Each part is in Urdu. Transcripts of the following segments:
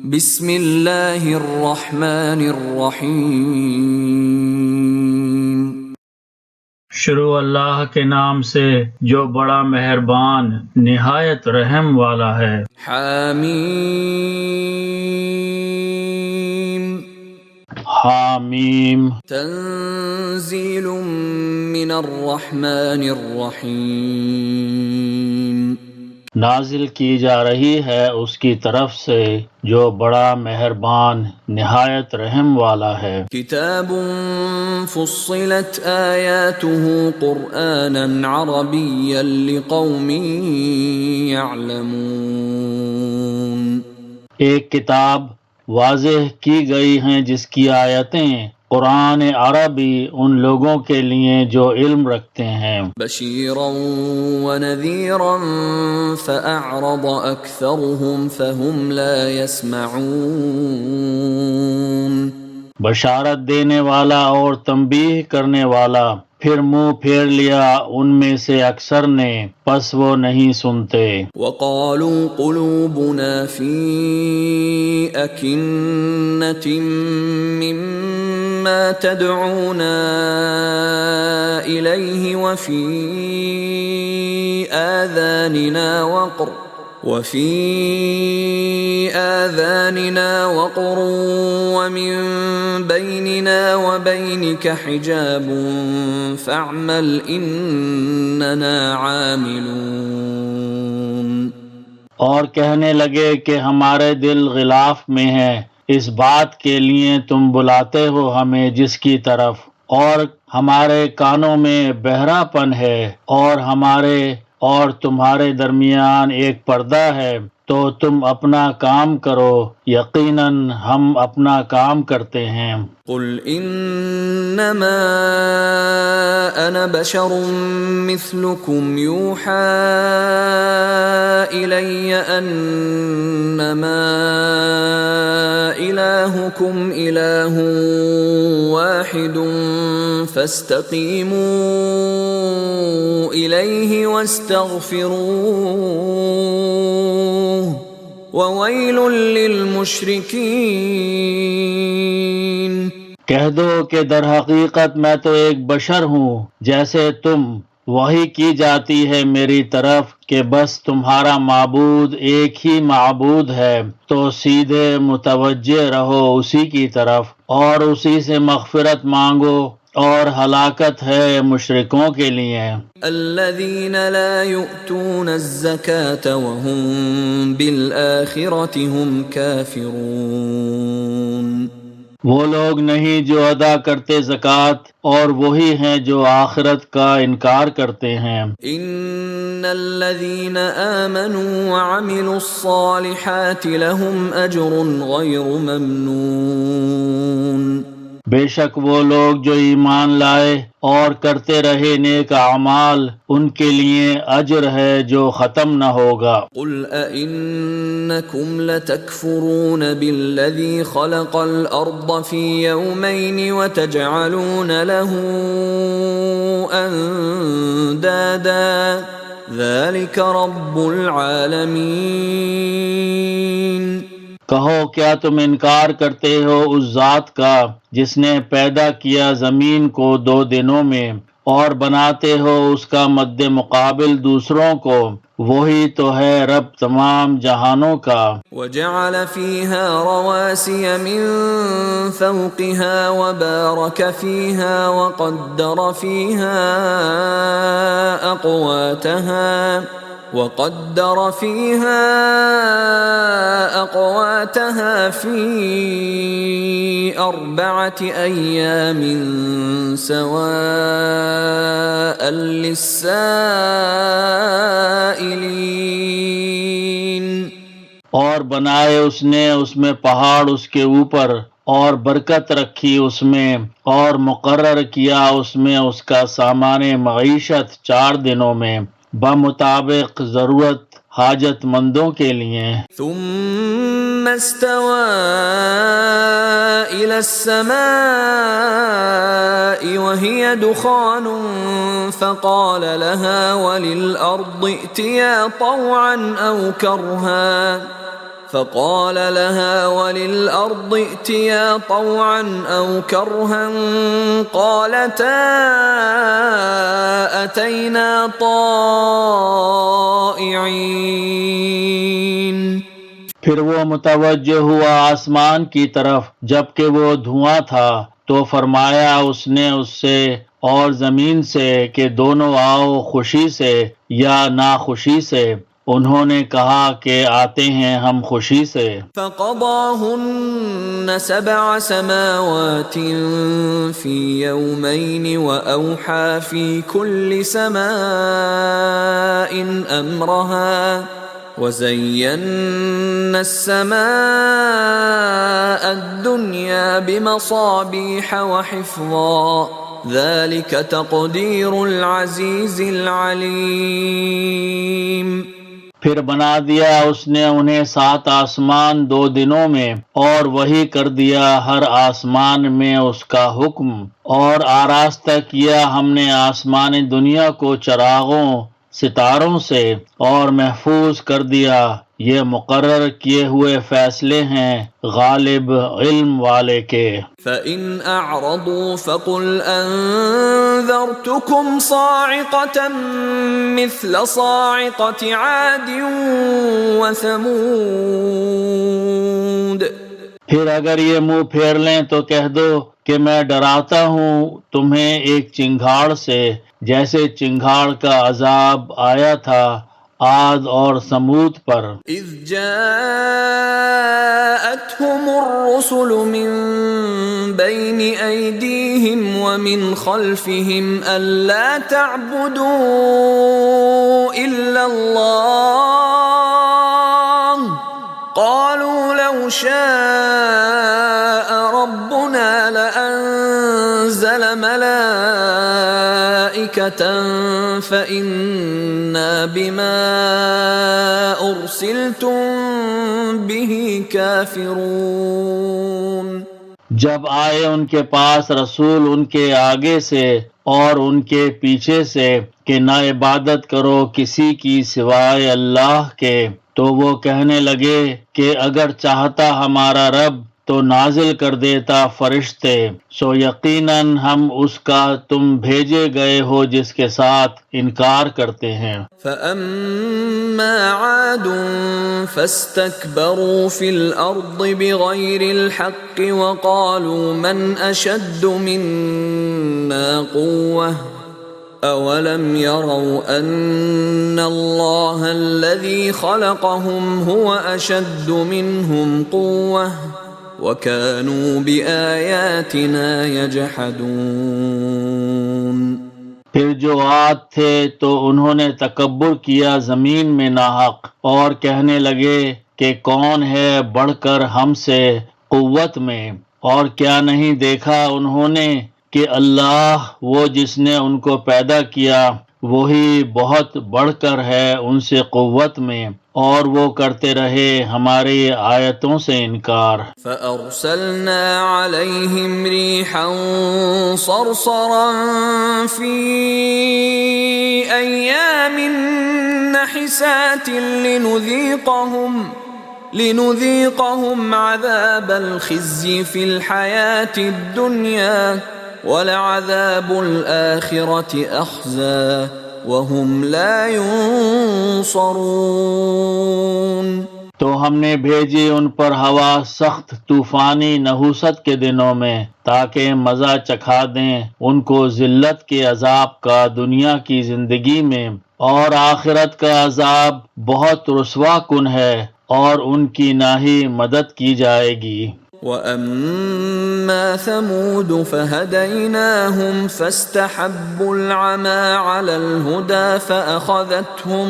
بسم اللہ الرحمن الرحیم۔ شروع اللہ کے نام سے جو بڑا مہربان نہایت رحم والا ہے۔ حامیم۔ حامیم۔ تنزیل من الرحمن الرحیم۔ نازل کی جا رہی ہے اس کی طرف سے جو بڑا مہربان نہایت رحم والا ہے۔ کتاب فصلت آیاته قرآنا عربیا لقوم یعلمون۔ ایک کتاب واضح کی گئی ہیں جس کی آیتیں قرآن عربی ان لوگوں کے لیے جو علم رکھتے ہیں۔ بشیرا ونذیرا فأعرض اکثرهم فهم لا يسمعون۔ بشارت دینے والا اور تنبیہ کرنے والا، پھر منہ پھیر لیا ان میں سے اکثر نے، پس وہ نہیں سنتے۔ وقالوا قلوبنا فی أکنة مما تدعونا إلیہ وفی آذاننا وقر ومن بیننا وبینک حجاب فاعمل اننا عاملون۔ اور کہنے لگے کہ ہمارے دل غلاف میں ہیں اس بات کے لیے تم بلاتے ہو ہمیں جس کی طرف، اور ہمارے کانوں میں بہرا پن ہے، اور ہمارے اور تمہارے درمیان ایک پردہ ہے، تو تم اپنا کام کرو، یقیناً ہم اپنا کام کرتے ہیں۔ قل انما انا بشر مثلكم يوحى الي انما الهكم اله واحد فاستقيموا اليه واستغفروه وويل للمشركين۔ کہہ دو کہ در حقیقت میں تو ایک بشر ہوں جیسے تم، وحی کی جاتی ہے میری طرف کہ بس تمہارا معبود ایک ہی معبود ہے، تو سیدھے متوجہ رہو اسی کی طرف اور اسی سے مغفرت مانگو، اور ہلاکت ہے مشرکوں کے لیے۔ الذین لا یؤتون الزکاة وهم بالآخرة هم کافرون۔ وہ لوگ نہیں جو ادا کرتے زکوٰۃ، اور وہی ہیں جو آخرت کا انکار کرتے ہیں۔ ان الذین آمنوا وعملوا الصالحات لهم اجر غیر ممنون۔ بے شک وہ لوگ جو ایمان لائے اور کرتے رہے نیک اعمال، ان کے لیے اجر ہے جو ختم نہ ہوگا۔ قل أئنكم لتكفرون بالذي خلق الأرض في يومين وتجعلون له أندادا ذلك رب العالمين۔ کہو کیا تم انکار کرتے ہو اس ذات کا جس نے پیدا کیا زمین کو 2 دنوں میں، اور بناتے ہو اس کا مد مقابل دوسروں کو، وہی تو ہے رب تمام جہانوں کا۔ وجعل فيها رواسي من فوقها وبارك فيها وقدر فيها أقواتها في 4 أيام سواء للسائلين۔ اور بنائے اس نے اس میں پہاڑ اس کے اوپر، اور برکت رکھی اس میں، اور مقرر کیا اس میں اس کا سامان معیشت 4 دنوں میں، بمطابق ضرورت حاجت مندوں کے لیے۔ ثم استوى إلى السماء وهي دخان فقال لها وللأرض ائتيا طوعا أو كرها فقال لها وللأرض ائتيا طوعا أو كرها قالتا أتينا طائعين. پھر وہ متوجہ ہوا آسمان کی طرف جبکہ وہ دھواں تھا، تو فرمایا اس نے اس سے اور زمین سے کہ دونوں آؤ خوشی سے یا ناخوشی سے. انہوں نے کہا کہ آتے ہیں ہم خوشی سے. فقضاهن 7 سماوات في يومين وأوحى في كل سماء أمرها وزينا السماء الدنيا بمصابيح وحفظا ذلك تقدير العزيز العليم. پھر بنا دیا اس نے انہیں 7 آسمان 2 دنوں میں، اور وہی کر دیا ہر آسمان میں اس کا حکم، اور آراستہ کیا ہم نے آسمان دنیا کو چراغوں ستاروں سے، اور محفوظ کر دیا. یہ مقرر کیے ہوئے فیصلے ہیں غالب علم والے کے. فَإِنْ أَعْرَضُوا فَقُلْ أَنذَرْتُكُمْ صَاعِقَةً مِثْلَ صَاعِقَةِ عَادٍ وَثَمُودَ. پھر اگر یہ منہ پھیر لیں تو کہہ دو کہ میں ڈراتا ہوں تمہیں ایک چنگھاڑ سے جیسے چنگھاڑ کا عذاب آیا تھا عاد اور ثمود پر. اذ جاءتهم الرسل من بين ايديهم ومن خلفهم الا تعبدوا الا الله قالوا لو شاء ربنا لأنزل ملائكة فإنا بما أرسلتم به كافرون. جب آئے ان کے پاس رسول ان کے آگے سے اور ان کے پیچھے سے کہ نہ عبادت کرو کسی کی سوائے اللہ کے، تو وہ کہنے لگے کہ اگر چاہتا ہمارا رب تو نازل کر دیتا فرشتے، سو یقیناً ہم اس کا تم بھیجے گئے ہو جس کے ساتھ انکار کرتے ہیں. فَأَمَّا عَادٌ فَاسْتَكْبَرُوا فِي الْأَرْضِ بِغَيْرِ الْحَقِّ وَقَالُوا مَنْ أَشَدُّ مِنَّا قُوَّةً أَوَلَمْ يَرَوْا أَنَّ اللَّهَ الَّذِي خَلَقَهُمْ هُوَ أَشَدُّ مِنْهُمْ قُوَّةً وَكَانُوا بِآيَاتِنَا يَجْحَدُونَ. پھر جو عاد تھے تو انہوں نے تکبر کیا زمین میں ناحق، اور کہنے لگے کہ کون ہے بڑھ کر ہم سے قوت میں، اور کیا نہیں دیکھا انہوں نے کہ اللہ وہ جس نے ان کو پیدا کیا وہی بہت بڑھ کر ہے ان سے قوت میں، اور وہ کرتے رہے ہماری آیتوں سے انکار. فَأَرْسَلْنَا عَلَيْهِمْ رِيحًا صَرْصَرًا فِي أَيَّامٍ نَحِسَاتٍ لِنُذِيقَهُمْ عَذَابَ الْخِزْيِ فِي الْحَيَاةِ الدُّنْيَا وَلَعَذَابُ الْآخِرَةِ أَخْزَىٰ وَهُمْ لَا يُنصَرُونَ. تو ہم نے بھیجی ان پر ہوا سخت طوفانی نحوست کے دنوں میں تاکہ مزہ چکھا دیں ان کو ذلت کے عذاب کا دنیا کی زندگی میں، اور آخرت کا عذاب بہت رسوا کن ہے اور ان کی نہ ہی مدد کی جائے گی. وَأَمَّا ثَمُودُ فَهَدَيْنَاهُمْ فَاسْتَحَبُّوا الْعَمَى عَلَى الْهُدَى فَأَخَذَتْهُمْ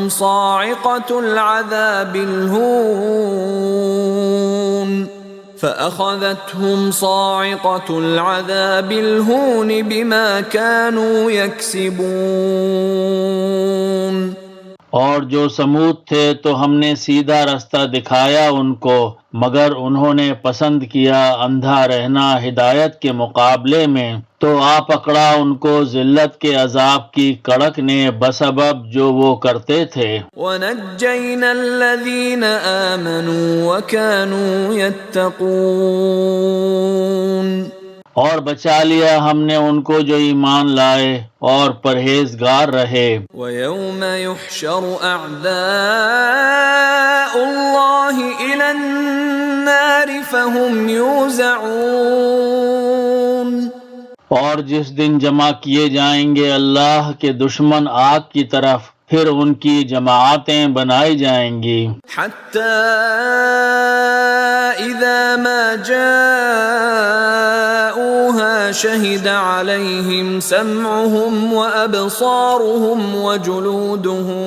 صَاعِقَةُ الْعَذَابِ الْهُونِ بِمَا كَانُوا يَكْسِبُونَ. اور جو سمود تھے تو ہم نے سیدھا رستہ دکھایا ان کو، مگر انہوں نے پسند کیا اندھا رہنا ہدایت کے مقابلے میں، تو آ پکڑا ان کو ذلت کے عذاب کی کڑک نے بسبب جو وہ کرتے تھے۔ وَنَجَّيْنَا الَّذِينَ آمَنُوا وَكَانُوا يَتَّقُونَ، اور بچا لیا ہم نے ان کو جو ایمان لائے اور پرہیزگار رہے۔ وَيَوْمَ يُحْشَرُ أَعْدَاءُ اللَّهِ إِلَى النَّارِ فَهُمْ يُوزَعُونَ، اور جس دن جمع کیے جائیں گے اللہ کے دشمن آگ کی طرف، پھر ان کی جماعتیں بنائی جائیں گی۔ حَتَّى إِذَا مَا جَاءُوهَا شَهِدَ عَلَيْهِمْ سَمْعُهُمْ وَأَبْصَارُهُمْ وَجُلُودُهُمْ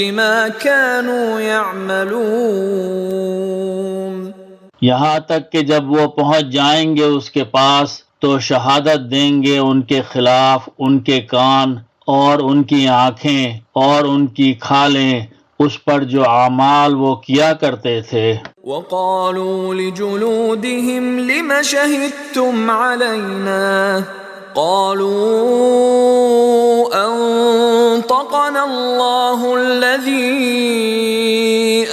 بِمَا كَانُوا يَعْمَلُونَ، یہاں تک کہ جب وہ پہنچ جائیں گے اس کے پاس تو شہادت دیں گے ان کے خلاف ان کے کان اور ان کی آنکھیں اور ان کی کھالیں اس پر جو اعمال وہ کیا کرتے تھے۔ وَقَالُوا لِجُلُودِهِمْ لِمَ شَهِدتُّمْ عَلَيْنَا قَالُوا أَنطَقَنَا اللَّهُ الَّذِي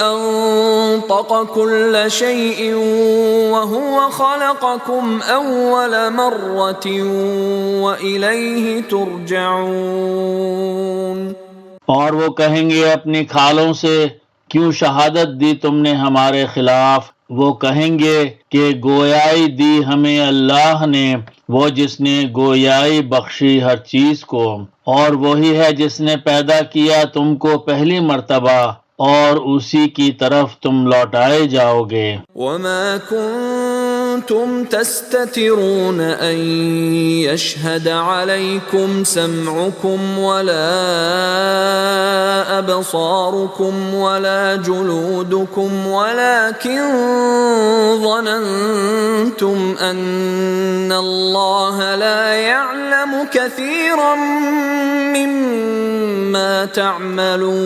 أَنطَقَ كُلَّ شَيْءٍ وَهُوَ خَلَقَكُمْ أَوَّلَ مَرَّةٍ وَإِلَيْهِ تُرْجَعُونَ، اور وہ کہیں گے اپنی کھالوں سے، کیوں شہادت دی تم نے ہمارے خلاف؟ وہ کہیں گے کہ گویائی دی ہمیں اللہ نے، وہ جس نے گویائی بخشی ہر چیز کو، اور وہی ہے جس نے پیدا کیا تم کو پہلی مرتبہ، اور اسی کی طرف تم لوٹائے جاؤ گے۔ وَمَا كُنتُمْ تَسْتَتِرُونَ أَن يَشْهَدَ عَلَيْكُمْ سَمْعُكُمْ وَلَا أَبْصَارُكُمْ وَلَا جُلُودُكُمْ وَلَكِنْ ظَنَنْتُمْ أَنَّ اللَّهَ لَا يَعْلَمُ كَثِيرًا مِّمَّا تَعْمَلُونَ،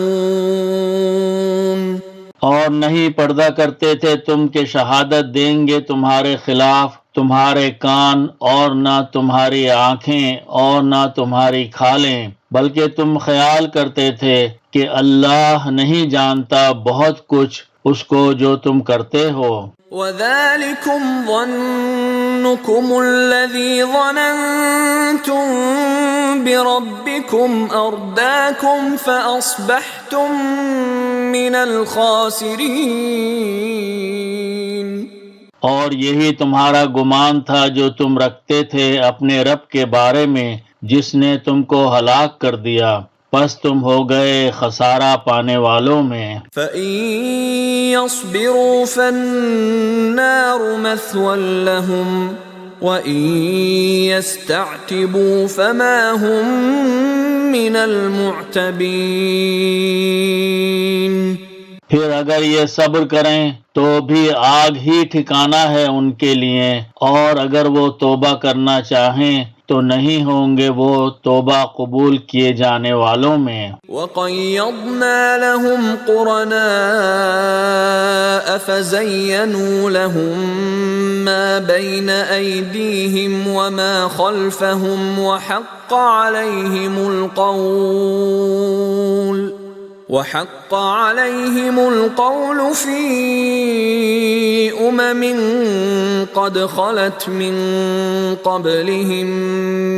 اور نہیں پردہ کرتے تھے تم کہ شہادت دیں گے تمہارے خلاف تمہارے کان اور نہ تمہاری آنکھیں اور نہ تمہاری کھالیں، بلکہ تم خیال کرتے تھے کہ اللہ نہیں جانتا بہت کچھ اس کو جو تم کرتے ہو۔ وَذَلِكُمْ ظَنُّكُمُ الَّذِي ظَنَنْتُمْ بِرَبِّكُمْ أَرْدَاكُمْ فَأَصْبَحْتُمْ مِنَ الْخَاسِرِينَ، اور یہی تمہارا گمان تھا جو تم رکھتے تھے اپنے رب کے بارے میں جس نے تم کو ہلاک کر دیا، پس تم ہو گئے خسارہ پانے والوں میں۔ فَإِن يَصْبِرُوا فَالنَّارُ مَثْوًى لَهُمْ وَإِن يَسْتَعْتِبُوا فَمَا هُمْ مِنَ الْمُعْتَبِينَ، پھر اگر یہ صبر کریں تو بھی آگ ہی ٹھکانہ ہے ان کے لیے، اور اگر وہ توبہ کرنا چاہیں تو نہیں ہوں گے وہ توبہ قبول کیے جانے والوں میں۔ وَقَيَّضْنَا لَهُمْ قُرَنَاءَ فَزَيَّنُوا لَهُم مَّا بَيْنَ أَيْدِيهِمْ وَمَا خَلْفَهُمْ وَحَقَّ عَلَيْهِمُ الْقَوْلُ فِي أُمَمٍ قَدْ خَلَتْ مِن قَبْلِهِم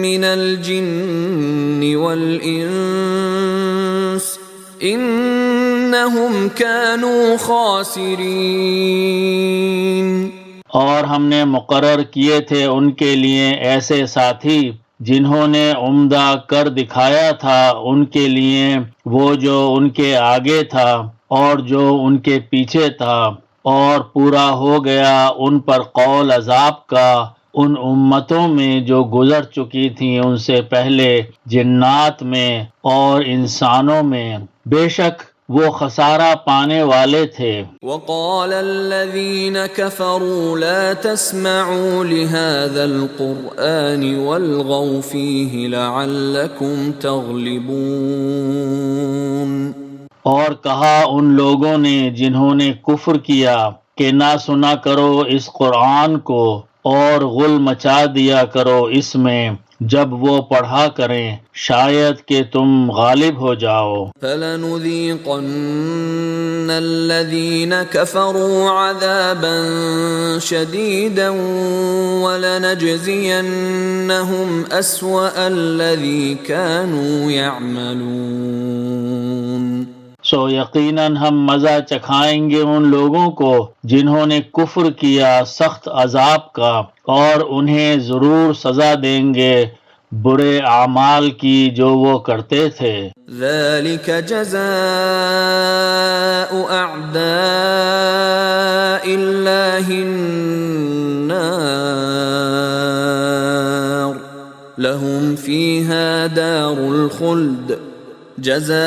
مِّنَ الْجِنِّ وَالْإِنسِ إِنَّهُمْ كَانُوا خَاسِرِينَ، اور ہم نے مقرر کیے تھے ان کے لیے ایسے ساتھی جنہوں نے عمدہ کر دکھایا تھا ان کے لیے وہ جو ان کے آگے تھا اور جو ان کے پیچھے تھا، اور پورا ہو گیا ان پر قول عذاب کا ان امتوں میں جو گزر چکی تھیں ان سے پہلے، جنات میں اور انسانوں میں، بے شک وہ خسارہ پانے والے تھے۔ وَقَالَ الَّذِينَ كَفَرُوا لَا تَسْمَعُوا لِهَذَا الْقُرْآنِ وَالْغَوْا فِيهِ لَعَلَّكُمْ تَغْلِبُونَ، اور کہا ان لوگوں نے جنہوں نے کفر کیا کہ نہ سنا کرو اس قرآن کو اور غل مچا دیا کرو اس میں جب وہ پڑھا کریں، شاید کہ تم غالب ہو جاؤ۔ فَلَنُذِيقَنَّ الَّذِينَ كَفَرُوا عَذَابًا شَدِيدًا وَلَنَجْزِيَنَّهُمْ أَسْوَأَ الَّذِي كَانُوا يَعْمَلُونَ۔ سو یقیناً ہم مزہ چکھائیں گے ان لوگوں کو جنہوں نے کفر کیا سخت عذاب کا، اور انہیں ضرور سزا دیں گے برے اعمال کی جو وہ کرتے تھے۔ ذَلِكَ جَزَاءُ أَعْدَاءِ اللَّهِ النَّارُ لَهُمْ فِيهَا دَارُ الْخُلْدِ جَزَاءً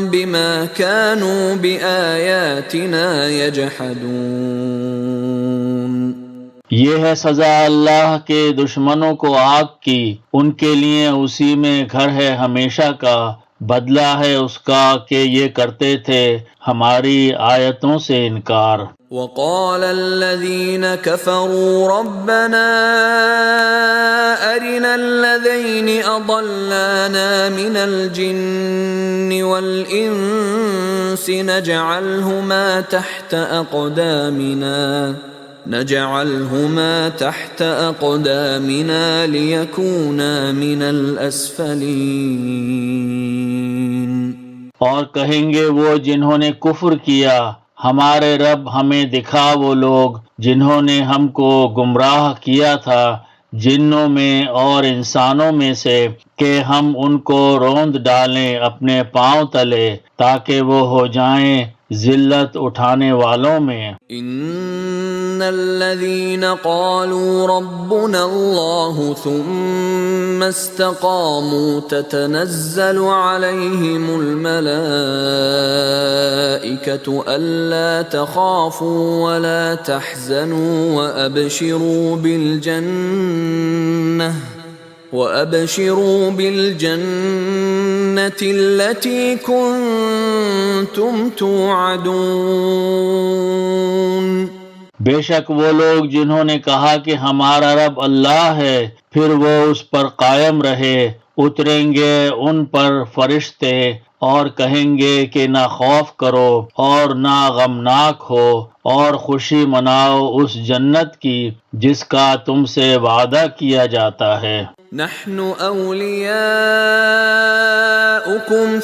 بِمَا كَانُوا بِآيَاتِنَا يَجْحَدُونَ۔ یہ ہے سزا اللہ کے دشمنوں کو آگ کی، ان کے لیے اسی میں گھر ہے ہمیشہ کا، بدلہ ہے اس کا کہ یہ کرتے تھے ہماری آیتوں سے انکار۔ وقال الذين كفروا ربنا أرنا الذين أضلانا من الجن والإنس نجعلهما تحت أقدامنا ليكونا من الأسفلين۔ اور کہیں گے وہ جنہوں نے کفر کیا، ہمارے رب ہمیں دکھا وہ لوگ جنہوں نے ہم کو گمراہ کیا تھا جنوں میں اور انسانوں میں سے، کہ ہم ان کو روند ڈالیں اپنے پاؤں تلے تاکہ وہ ہو جائیں ذلت اٹھانے والوں میں۔ ان الذين قالوا ربنا الله ثم استقاموا تتنزل عليهم الملائكة ألا تخافوا ولا تحزنوا وأبشروا بالجنة التي كنتم توعدون۔ بے شک وہ لوگ جنہوں نے کہا کہ ہمارا رب اللہ ہے، پھر وہ اس پر قائم رہے، اتریں گے ان پر فرشتے اور کہیں گے کہ نہ خوف کرو اور نہ غمناک ہو، اور خوشی مناؤ اس جنت کی جس کا تم سے وعدہ کیا جاتا ہے۔ نحن اولیاؤکم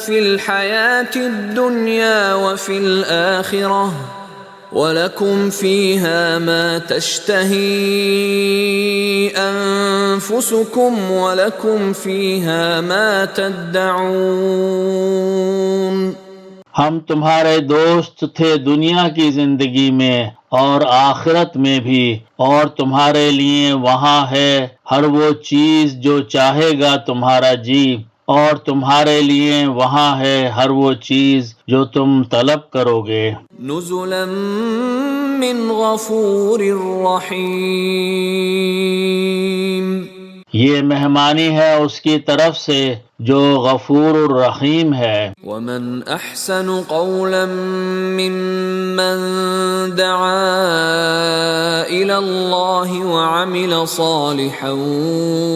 فی الحیاة الدنیا وفی الآخرہ وَلَكُمْ فِيهَا مَا تَشْتَهِي أَنفُسُكُمْ وَلَكُمْ فِيهَا مَا تَدَّعُونَ۔ ہم تمہارے دوست تھے دنیا کی زندگی میں اور آخرت میں بھی، اور تمہارے لیے وہاں ہے ہر وہ چیز جو چاہے گا تمہارا جی، اور تمہارے لیے وہاں ہے ہر وہ چیز جو تم طلب کرو گے۔ نزلا من غفور رحیم، یہ مہمانی ہے اس کی طرف سے جو غفور الرحیم ہے۔ ومن احسن قولا ممن دعا الى اللہ وعمل صالحا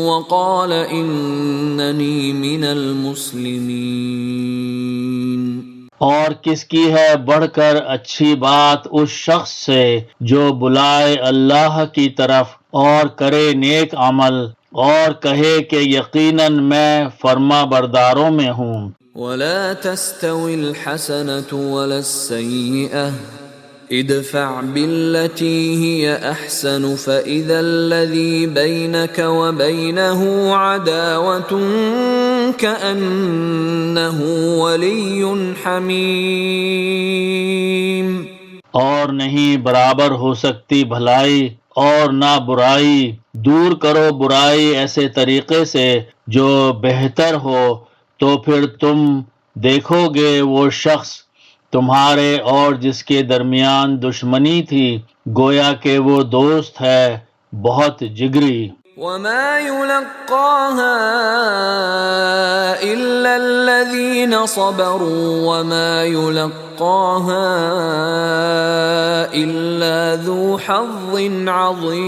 وقال اننی من المسلمین۔ اور کس کی ہے بڑھ کر اچھی بات اس شخص سے جو بلائے اللہ کی طرف اور کرے نیک عمل اور کہے کہ یقیناً میں فرما برداروں میں ہوں۔ ولا تستوي الحسنة ولا السيئة ادفع بالتي هي أحسن فإذا الذي بينك وبينه عداوة كأنه ولي حميم۔ اور نہیں برابر ہو سکتی بھلائی اور نہ برائی، دور کرو برائی ایسے طریقے سے جو بہتر ہو، تو پھر تم دیکھو گے وہ شخص تمہارے اور جس کے درمیان دشمنی تھی گویا کہ وہ دوست ہے بہت جگری۔ وما يلقاها إلا الذين صبروا وما يلقاها إلا ذو حظ عظيم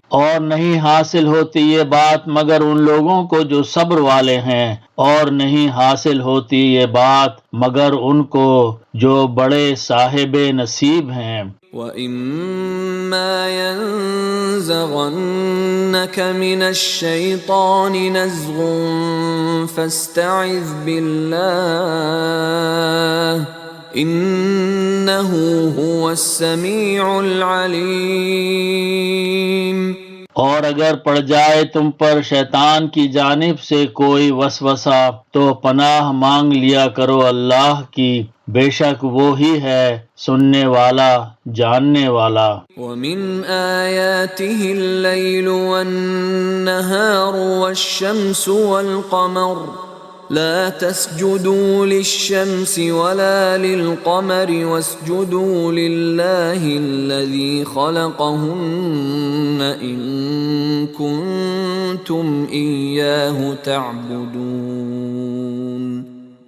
اور نہیں حاصل ہوتی یہ بات مگر ان لوگوں کو جو صبر والے ہیں، اور نہیں حاصل ہوتی یہ بات مگر ان کو جو بڑے صاحب نصیب ہیں۔ وَإِمَّا يَنزَغَنَّكَ مِنَ الشَّيْطَانِ نَزْغٌ فَاسْتَعِذْ بِاللَّهِ إِنَّهُ هُوَ السَّمِيعُ الْعَلِيمُ۔ اور اگر پڑ جائے تم پر شیطان کی جانب سے کوئی وسوسہ تو پناہ مانگ لیا کرو اللہ کی، بے شک وہی ہے سننے والا جاننے والا۔ وَمِنْ آيَاتِهِ اللَّيْلُ وَالنَّهَارُ وَالشَّمْسُ وَالْقَمَرُ لَا تَسْجُدُوا لِلشَّمْسِ وَلَا لِلْقَمَرِ وَاسْجُدُوا لِلَّهِ الَّذِي خَلَقَهُنَّ إِن كُنتُمْ إِيَّاهُ تَعْبُدُونَ۔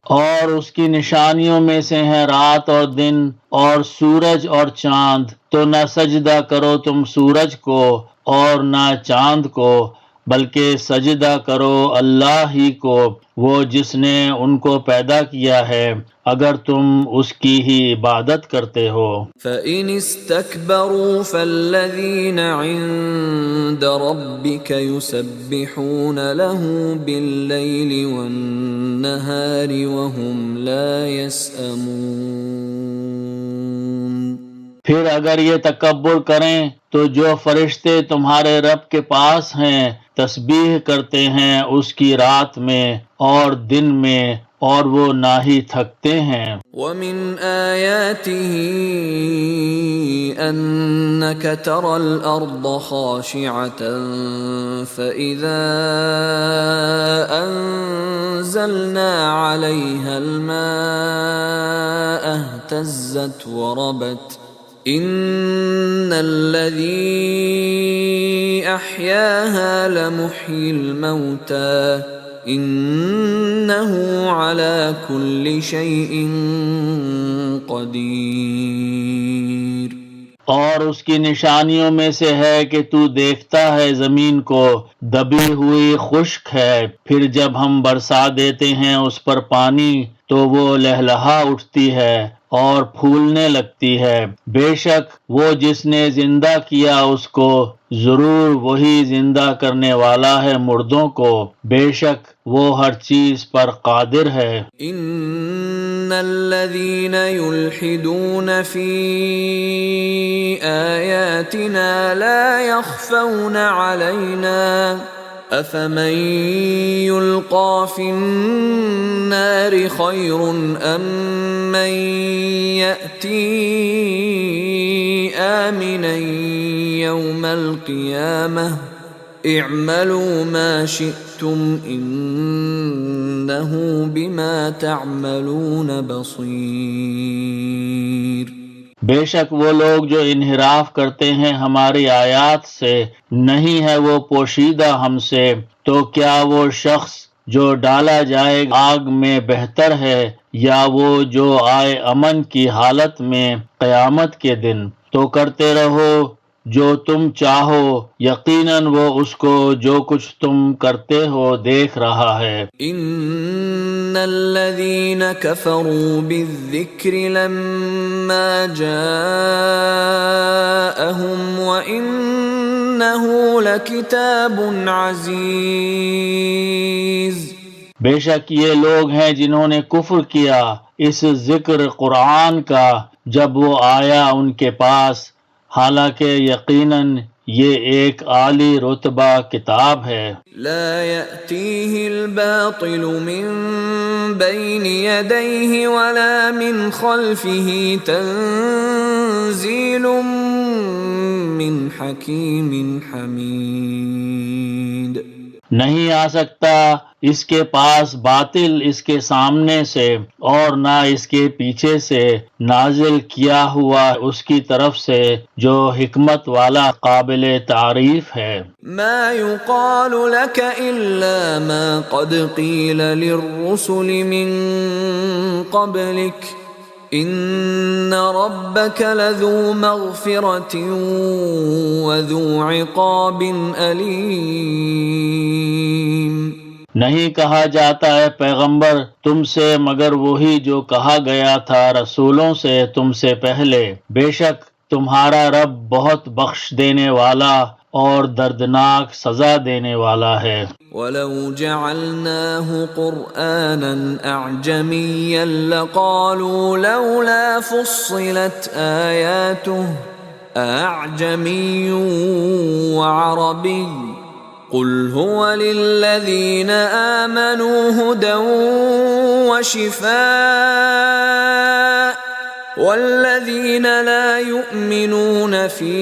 اور اس کی نشانیوں میں سے ہیں رات اور دن اور سورج اور چاند، تو نہ سجدہ کرو تم سورج کو اور نہ چاند کو، بلکہ سجدہ کرو اللہ ہی کو، وہ جس نے ان کو پیدا کیا ہے، اگر تم اس کی ہی عبادت کرتے ہو۔ فَإِنِ اسْتَكْبَرُوا فَالَّذِينَ عِندَ رَبِّكَ يُسَبِّحُونَ لَهُ بِاللَّيْلِ وَالنَّهَارِ وَهُمْ لَا يَسْأَمُونَ۔ پھر اگر یہ تکبر کریں تو جو فرشتے تمہارے رب کے پاس ہیں تسبیح کرتے ہیں اس کی رات میں اور دن میں، اور وہ نہ ہی تھکتے ہیں۔ وَمِنْ آيَاتِهِ أَنَّكَ تَرَى الْأَرْضَ خَاشِعَةً فَإِذَا أَنزَلْنَا عَلَيْهَا الْمَاءَ اهْتَزَّتْ وَرَبَتْ إِنَّ الَّذِي أَحْيَاهَا لَمُحْيِي الْمَوْتَى إِنَّهُ عَلَى كُلِّ شَيْءٍ قَدِيرٌ۔ اور اس کی نشانیوں میں سے ہے کہ تو دیکھتا ہے زمین کو دبی ہوئی خشک ہے، پھر جب ہم برسا دیتے ہیں اس پر پانی تو وہ لہلہا اٹھتی ہے اور پھولنے لگتی ہے، بے شک وہ جس نے زندہ کیا اس کو، ضرور وہی زندہ کرنے والا ہے مردوں کو، بے شک وہ ہر چیز پر قادر ہے۔ ان الذين يلحدون في آياتنا لا يخفون علينا افمن يلقى في النار خير ام من يأتي آمنا يوم القيامة اعملوا ما شئتم انه بما تعملون بصیر۔ بے شک وہ لوگ جو انحراف کرتے ہیں ہماری آیات سے، نہیں ہے وہ پوشیدہ ہم سے، تو کیا وہ شخص جو ڈالا جائے آگ میں بہتر ہے، یا وہ جو آئے امن کی حالت میں قیامت کے دن؟ تو کرتے رہو جو تم چاہو، یقیناً وہ اس کو جو کچھ تم کرتے ہو دیکھ رہا ہے۔ ان الذين كفروا بالذكر لما جاءهم وانه لكتاب عزيز۔ بے شک یہ لوگ ہیں جنہوں نے کفر کیا اس ذکر قرآن کا جب وہ آیا ان کے پاس، حالانکہ یقیناً یہ ایک عالی رتبہ کتاب ہے۔ لا يأتيه الباطل من بين يديه ولا من خلفه تنزيل من حكيم حميد۔ نہیں آ سکتا اس کے پاس باطل اس کے سامنے سے اور نہ اس کے پیچھے سے، نازل کیا ہوا اس کی طرف سے جو حکمت والا قابل تعریف ہے۔ ما يقال لك إلا ما قد قيل للرسل من قبلك ان ربك لذو مغفرة وذو عقاب علیم۔ نہیں کہا جاتا ہے پیغمبر تم سے مگر وہی جو کہا گیا تھا رسولوں سے تم سے پہلے، بے شک تمہارا رب بہت بخش دینے والا اور دردناک سزا دینے والا ہے۔ وَلَوْ جَعَلْنَاهُ قُرْآنًا أَعْجَمِيًّا لَقَالُوا لَوْلَا فُصِّلَتْ آيَاتُهُ أَأَعْجَمِيٌّ وَعَرَبِيٌّ قُلْ هُوَ لِلَّذِينَ آمَنُوا هُدًى وَشِفَاءٌ وَالَّذِينَ لَا يُؤْمِنُونَ فِي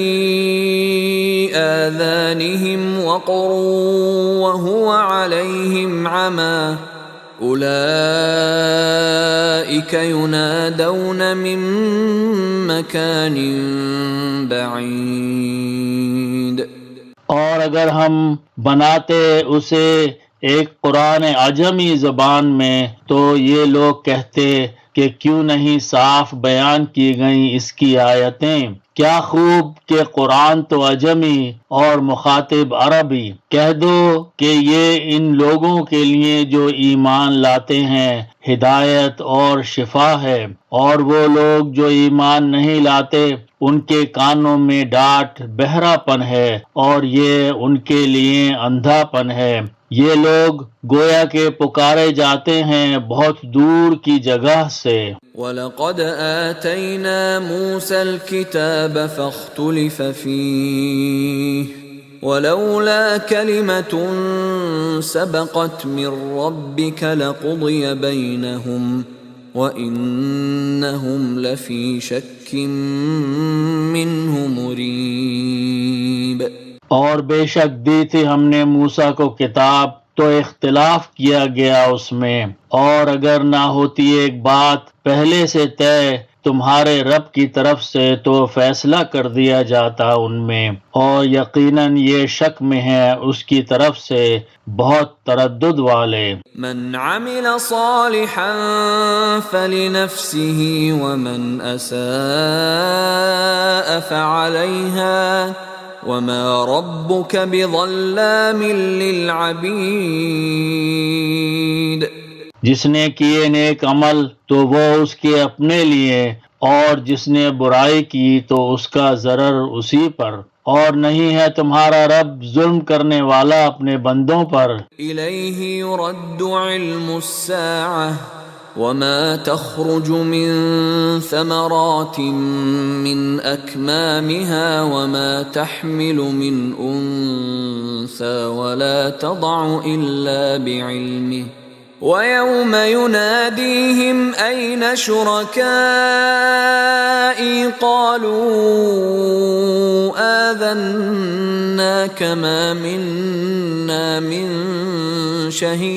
آذَانِهِمْ وَقْرٌ وَهُوَ عَلَيْهِمْ عَمًى أُولَئِكَ يُنَادَوْنَ مِن مَّكَانٍ بَعِيدٍ۔ اور اگر ہم بناتے اسے ایک قرآن عجمی زبان میں تو یہ لوگ کہتے کہ کیوں نہیں صاف بیان کی گئیں اس کی آیتیں، کیا خوب کہ قرآن تو عجمی اور مخاطب عربی۔ کہہ دو کہ یہ ان لوگوں کے لیے جو ایمان لاتے ہیں ہدایت اور شفا ہے، اور وہ لوگ جو ایمان نہیں لاتے ان کے کانوں میں ڈاٹ بہرا پن ہے اور یہ ان کے لیے اندھا پن ہے۔ یہ لوگ گویا کہ پکارے جاتے ہیں بہت دور کی جگہ سے۔ وَلَقَدْ آتَيْنَا مُوسَى الْكِتَابَ فَاخْتُلِفَ فِيهِ وَلَوْلَا كَلِمَةٌ سَبَقَتْ مِنْ رَبِّكَ لَقُضِيَ بَيْنَهُمْ وَإِنَّهُمْ لَفِي شَكٍّ مِّنْهُ مُرِيبٍ۔ اور بے شک دی تھی ہم نے موسیٰ کو کتاب تو اختلاف کیا گیا اس میں، اور اگر نہ ہوتی ایک بات پہلے سے طے تمہارے رب کی طرف سے تو فیصلہ کر دیا جاتا ان میں، اور یقیناً یہ شک میں ہے اس کی طرف سے بہت تردد والے۔ من عمل صالحا فلنفسه ومن اساء فعليها وما ربك بظلام للعبید۔ جس نے کیے نیک عمل تو وہ اس کے اپنے لیے، اور جس نے برائی کی تو اس کا ضرر اسی پر، اور نہیں ہے تمہارا رب ظلم کرنے والا اپنے بندوں پر۔ الیہ یرد علم الساعة وما تخرج من ثمرات من اکمامها وما تحمل من انثى ولا تضع الا بعلمه وَيَوْمَ يُنَادِيهِمْ أَيْنَ شُرَكَائِي قَالُوا آذَنَّاكَ مَا مِنَّا مِن شَهِيدٍ۔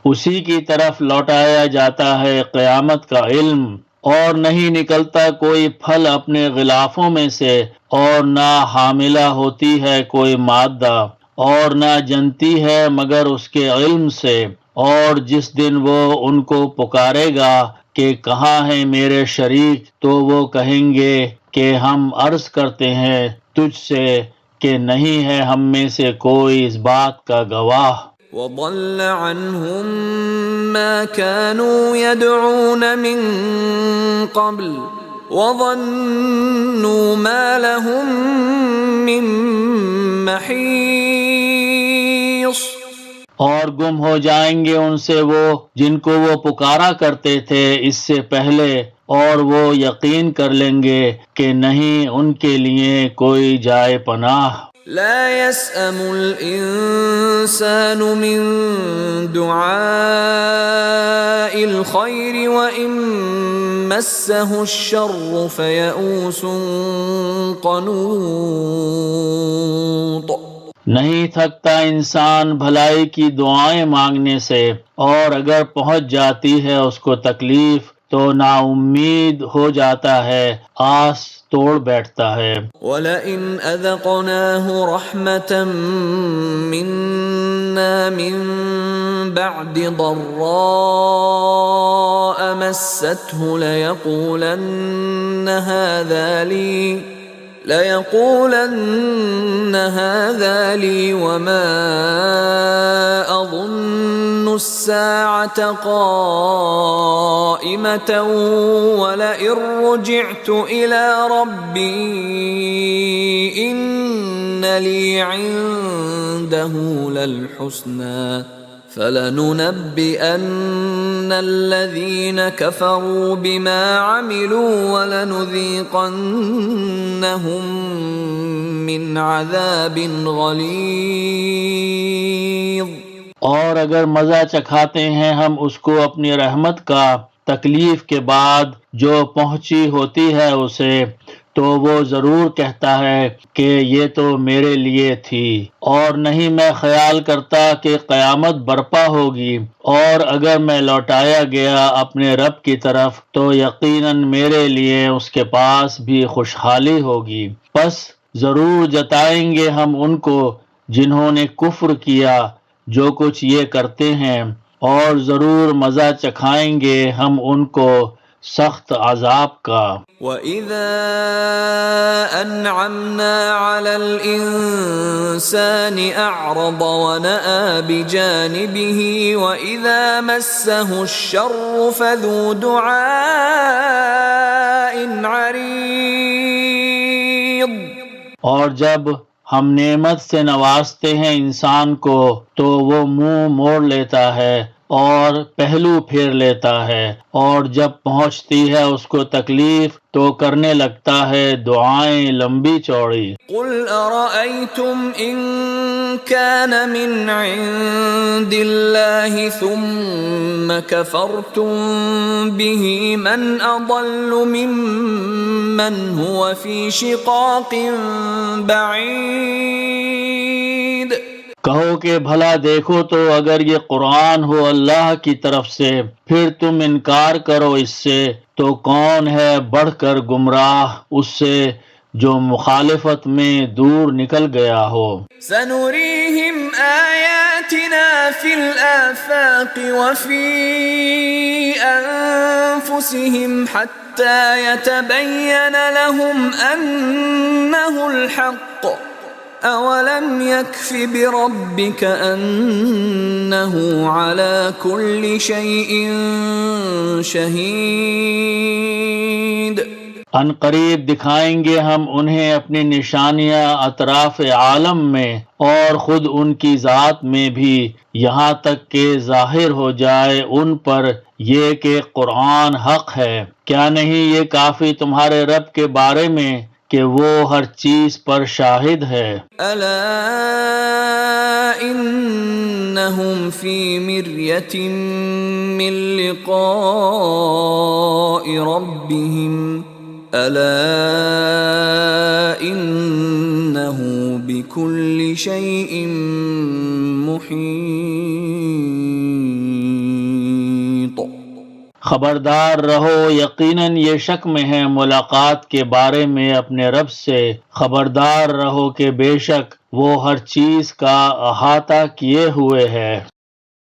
اسی کی طرف لوٹایا جاتا ہے قیامت کا علم، اور نہیں نکلتا کوئی پھل اپنے غلافوں میں سے، اور نہ حاملہ ہوتی ہے کوئی مادہ، اور نہ جنتی ہے مگر اس کے علم سے۔ اور جس دن وہ ان کو پکارے گا کہ کہاں ہیں میرے شریک، تو وہ کہیں گے کہ ہم عرض کرتے ہیں تجھ سے کہ نہیں ہے ہم میں سے کوئی اس بات کا گواہ۔ وَضَلَّ عَنْهُمْ مَا كَانُوا يَدْعُونَ مِن قَبْلُ وَظَنُّوا مَا لَهُم مِّن مَّحِيصٍ۔ اور گم ہو جائیں گے ان سے وہ جن کو وہ پکارا کرتے تھے اس سے پہلے، اور وہ یقین کر لیں گے کہ نہیں ان کے لیے کوئی جائے پناہ۔ لا يسأم الإنسان من دعاء الخير وإن مسه الشر فيئوس قنوط۔ نہیں تھکتا انسان بھلائی کی دعائیں مانگنے سے، اور اگر پہنچ جاتی ہے اس کو تکلیف تو نا امید ہو جاتا ہے، آس توڑ بیٹھتا ہے۔ وَلَئِنْ أَذَقْنَاهُ رَحْمَةً مِنَّا من بعد ضراء مسته ليقولن هذا لي وما أظن الساعة قائمة ولئن رجعت إلى ربي إن لي عنده للحسنى فلننبئن الذين كفروا بما عملوا ولنذيقنهم من عذاب غلیظ۔ اور اگر مزہ چکھاتے ہیں ہم اس کو اپنی رحمت کا تکلیف کے بعد جو پہنچی ہوتی ہے اسے، تو وہ ضرور کہتا ہے کہ یہ تو میرے لیے تھی، اور نہیں میں خیال کرتا کہ قیامت برپا ہوگی، اور اگر میں لوٹایا گیا اپنے رب کی طرف تو یقیناً میرے لیے اس کے پاس بھی خوشحالی ہوگی۔ پس ضرور جتائیں گے ہم ان کو جنہوں نے کفر کیا جو کچھ یہ کرتے ہیں، اور ضرور مزہ چکھائیں گے ہم ان کو سخت عذاب کا۔ وَإِذَا أَنْعَمْنَا عَلَى الْإِنسَانِ أَعْرَضَ وَنَأَى بِجَانِبِهِ وَإِذَا مَسَّهُ الشَّرُّ فَذُو دُعَاءٍ عَرِيضٍ۔ اور جب ہم نعمت سے نوازتے ہیں انسان کو تو وہ منہ موڑ لیتا ہے اور پہلو پھیر لیتا ہے، اور جب پہنچتی ہے اس کو تکلیف تو کرنے لگتا ہے دعائیں لمبی چوڑی۔ قُلْ أَرَأَيْتُمْ إِن كَانَ مِنْ عِندِ اللَّهِ ثُمَّ كَفَرْتُمْ بِهِ مَنْ أَضَلُّ مِمَّنْ هُوَ فِي شِقَاقٍ بَعِيدٍ۔ کہو کہ بھلا دیکھو تو اگر یہ قرآن ہو اللہ کی طرف سے پھر تم انکار کرو اس سے، تو کون ہے بڑھ کر گمراہ اس سے جو مخالفت میں دور نکل گیا ہو۔ سَنُرِيهِمْ آيَاتِنَا فِي الْآفَاقِ وَفِي أَنفُسِهِمْ حَتَّى يَتَبَيَّنَ لَهُمْ أَنَّهُ الْحَقُّ أَوَلَمْ يَكْفِ بِرَبِّكَ أَنَّهُ عَلَى كُلِّ شَيْءٍ شَهِيدٌ۔ ان قریب دکھائیں گے ہم انہیں اپنی نشانیاں اطراف عالم میں اور خود ان کی ذات میں بھی، یہاں تک کہ ظاہر ہو جائے ان پر یہ کہ قرآن حق ہے۔ کیا نہیں یہ کافی تمہارے رب کے بارے میں کہ وہ ہر چیز پر شاہد ہے۔ الا انہم فی مریۃ من لقاء ربہم الا انہ بکل شیء محیط۔ خبردار رہو، یقیناً یہ شک میں ہے ملاقات کے بارے میں اپنے رب سے۔ خبردار رہو کہ بے شک وہ ہر چیز کا احاطہ کیے ہوئے ہے۔